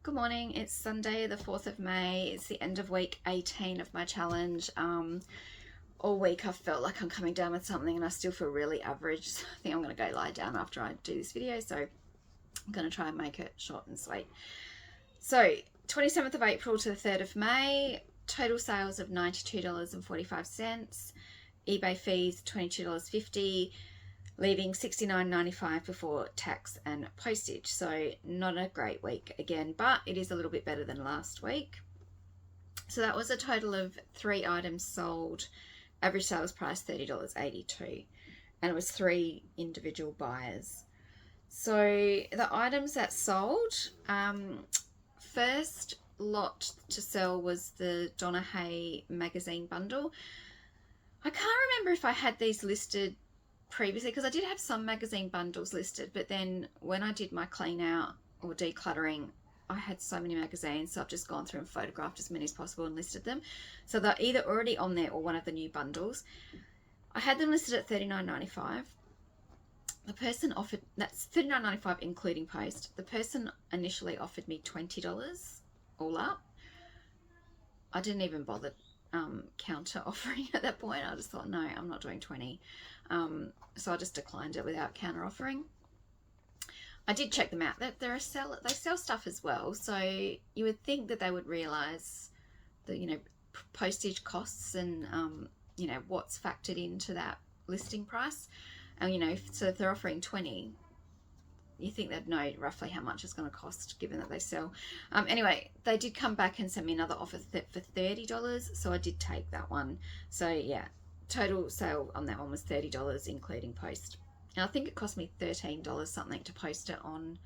Good morning. It's Sunday, the 4th of May. It's the end of week 18 of my challenge. All week I've felt like I'm coming down with something and I still feel really average. So I think I'm going to go lie down after I do this video. So I'm going to try and make it short and sweet. So 27th of April to the 3rd of May, total sales of $92.45. eBay fees $22.50. Leaving $69.95 before tax and postage. So not a great week again, but it is a little bit better than last week. So that was a total of 3 items sold, average sales price $30.82, and it was 3 individual buyers. So the items that sold, first lot to sell was the Donna Hay magazine bundle. I can't remember if I had these listed previously, because I did have some magazine bundles listed, but then when I did my clean out or decluttering, I had so many magazines, so I've just gone through and photographed as many as possible and listed them. So they're either already on there or one of the new bundles. I had them listed at $39.95. The person offered, that's $39.95 including post. The person initially offered me $20 all up. I didn't even bother counter offering at that point. I just thought, no, I'm not doing 20. So I just declined it without counter offering. I did check them out. That they sell stuff as well. So you would think that they would realize the postage costs and what's factored into that listing price. And so if they're offering 20, you think they'd know roughly how much it's going to cost, given that they sell. Anyway, they did come back and send me another offer for $30, so I did take that one. So yeah, total sale on that one was $30 including post. And I think it cost me $13 something to post it on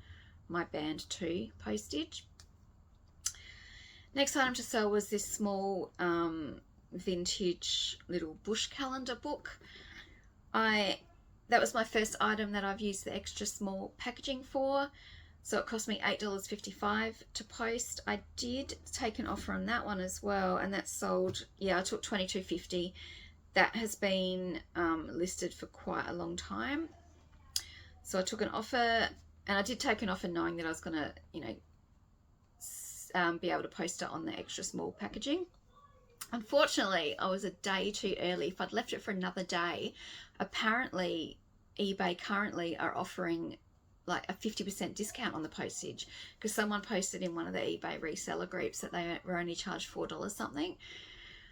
my Band 2 postage. Next item to sell was this small vintage little bush calendar book. That was my first item that I've used the extra small packaging for. So it cost me $8.55 to post. I did take an offer on that one as well, and that sold, I took $22.50. That has been listed for quite a long time. So I took an offer, and I did take an offer knowing that I was going to, be able to post it on the extra small packaging. Unfortunately, I was a day too early. If I'd left it for another day, apparently eBay currently are offering like a 50% discount on the postage, because someone posted in one of the eBay reseller groups that they were only charged $4 something.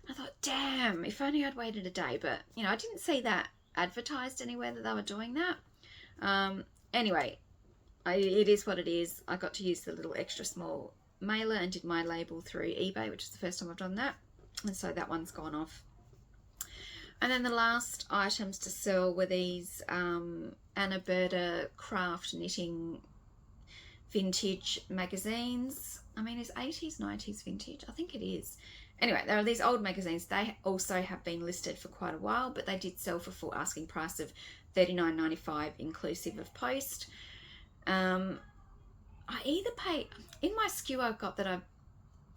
I thought, damn, if only I'd waited a day. But, I didn't see that advertised anywhere that they were doing that. Anyway, it is what it is. I got to use the little extra small mailer and did my label through eBay, which is the first time I've done that. And so that one's gone off. And then the last items to sell were these Anna Berta craft knitting vintage magazines. I mean, is 80s, 90s vintage? I think it is. Anyway, there are these old magazines. They also have been listed for quite a while, but they did sell for full asking price of $39.95 inclusive of post. I either paid, in my SKU I've got that I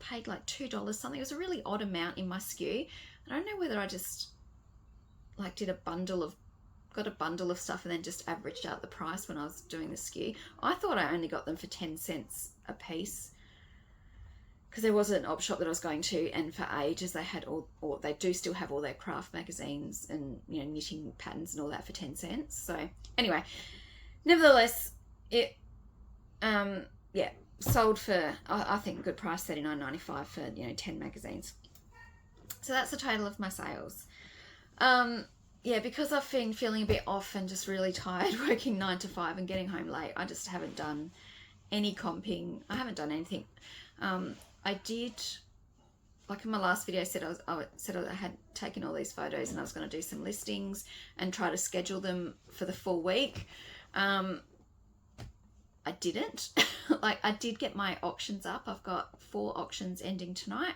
paid like $2 something. It was a really odd amount in my SKU. I don't know whether I just got a bundle of stuff and then just averaged out the price when I was doing the SKU. I thought I only got them for 10 cents a piece, because there was an op shop that I was going to, and for ages they had they do still have all their craft magazines and knitting patterns and all that for 10 cents. So anyway, nevertheless, it sold for, I think, a good price, $39.95 for 10 magazines. So that's the total of my sales. Because I've been feeling a bit off and just really tired working 9 to 5 and getting home late, I just haven't done any comping. I haven't done anything. I did, like in my last video, I said I had taken all these photos and I was going to do some listings and try to schedule them for the full week. I didn't. I did get my auctions up. I've got 4 auctions ending tonight.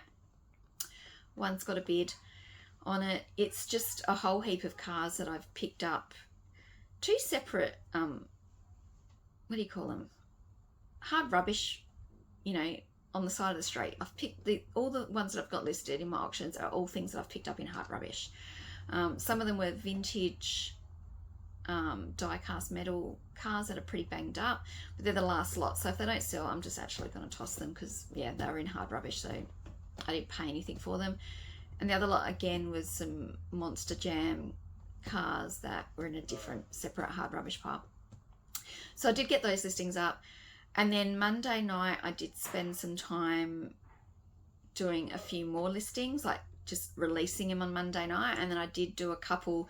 One's got a bid on it. It's just a whole heap of cars that I've picked up. 2 separate, what do you call them? Hard rubbish, on the side of the street. I've picked all the ones that I've got listed in my auctions are all things that I've picked up in hard rubbish. Some of them were vintage die cast metal cars that are pretty banged up, but they're the last lot, so if they don't sell, I'm just actually going to toss them, because yeah, they were in hard rubbish, so I didn't pay anything for them. And the other lot again was some Monster Jam cars that were in a different separate hard rubbish pile. So I did get those listings up, and then Monday night I did spend some time doing a few more listings, like just releasing them on Monday night, and then I did do a couple,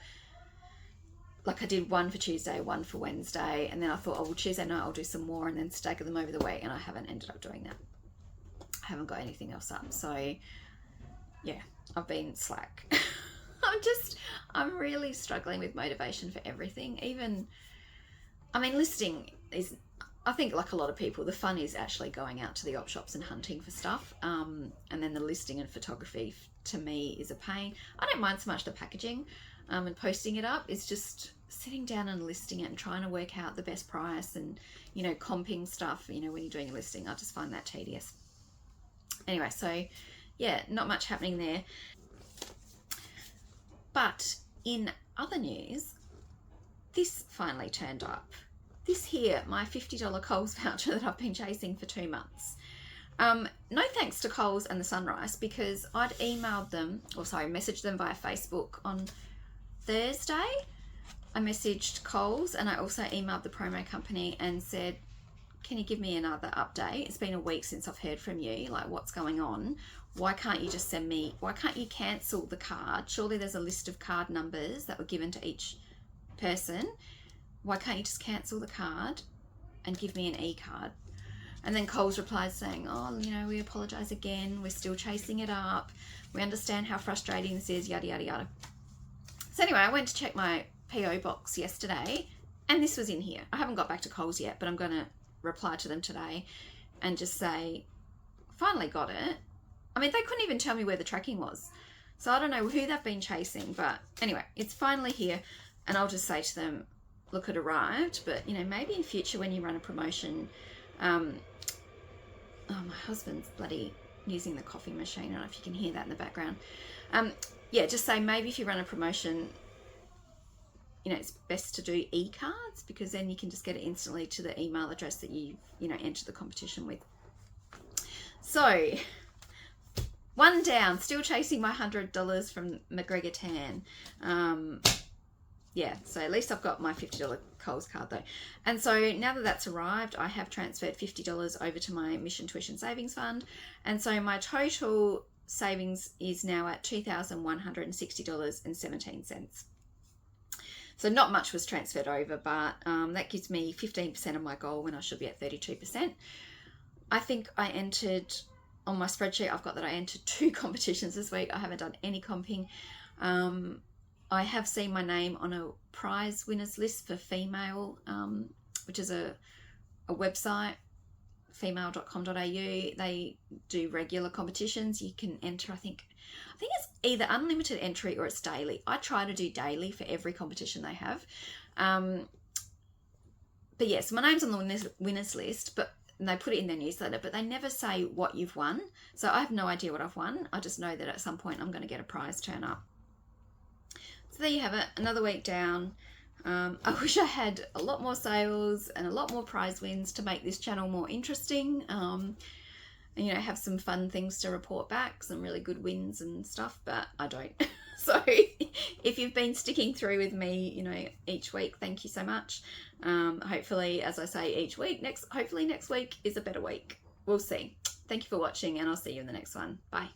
like I did one for Tuesday, one for Wednesday, and then I thought, oh, well, Tuesday night I'll do some more and then stagger them over the week, and I haven't ended up doing that. I haven't got anything else up, so yeah, I've been slack. I'm really struggling with motivation for everything. Even, I mean, listing is, I think like a lot of people, the fun is actually going out to the op shops and hunting for stuff, and then the listing and photography to me is a pain. I don't mind so much the packaging and posting it up. It's just sitting down and listing it and trying to work out the best price and, you know, comping stuff, you know, when you're doing a listing. I just find that tedious. Anyway, so yeah, not much happening there. But in other news, this finally turned up. This here, my $50 Coles voucher that I've been chasing for 2 months. No thanks to Coles and the Sunrise, because I'd emailed them, messaged them via Facebook on Thursday. I messaged Coles and I also emailed the promo company and said, can you give me another update? It's been a week since I've heard from you. Like, what's going on? Why can't you just send me, why can't you cancel the card? Surely there's a list of card numbers that were given to each person. Why can't you just cancel the card and give me an e-card? And then Coles replied saying, oh, you know, we apologise again. We're still chasing it up. We understand how frustrating this is, yada, yada, yada. So anyway, I went to check my PO box yesterday and this was in here. I haven't got back to Coles yet, but I'm going to reply to them today and just say, finally got it. I mean, they couldn't even tell me where the tracking was. So I don't know who they've been chasing, but anyway, it's finally here. And I'll just say to them, look, it arrived, but you know, maybe in future when you run a promotion, oh, my husband's bloody using the coffee machine. I don't know if you can hear that in the background. Yeah, just say maybe if you run a promotion, you know, it's best to do e-cards, because then you can just get it instantly to the email address that you know, entered the competition with. So, one down, still chasing my $100 from McGregor Tan. Yeah, so at least I've got my $50 Coles card though. And so now that that's arrived, I have transferred $50 over to my Mission Tuition Savings Fund. And so my total savings is now at $2,160.17. So not much was transferred over, but that gives me 15% of my goal when I should be at 32%. I think I entered, on my spreadsheet, I've got that I entered 2 competitions this week. I haven't done any comping. I have seen my name on a prize winners list for Female, which is a website, female.com.au. They do regular competitions. You can enter, I think it's either unlimited entry or it's daily. I try to do daily for every competition they have. But yes, my name's on the winners list, but they put it in their newsletter, but they never say what you've won. So I have no idea what I've won. I just know that at some point I'm going to get a prize turn up. So there you have it, another week down. I wish I had a lot more sales and a lot more prize wins to make this channel more interesting. And, you know, have some fun things to report back, some really good wins and stuff, but I don't. So if you've been sticking through with me, you know, each week, thank you so much. Hopefully, as I say each week, hopefully next week is a better week. We'll see. Thank you for watching and I'll see you in the next one. Bye.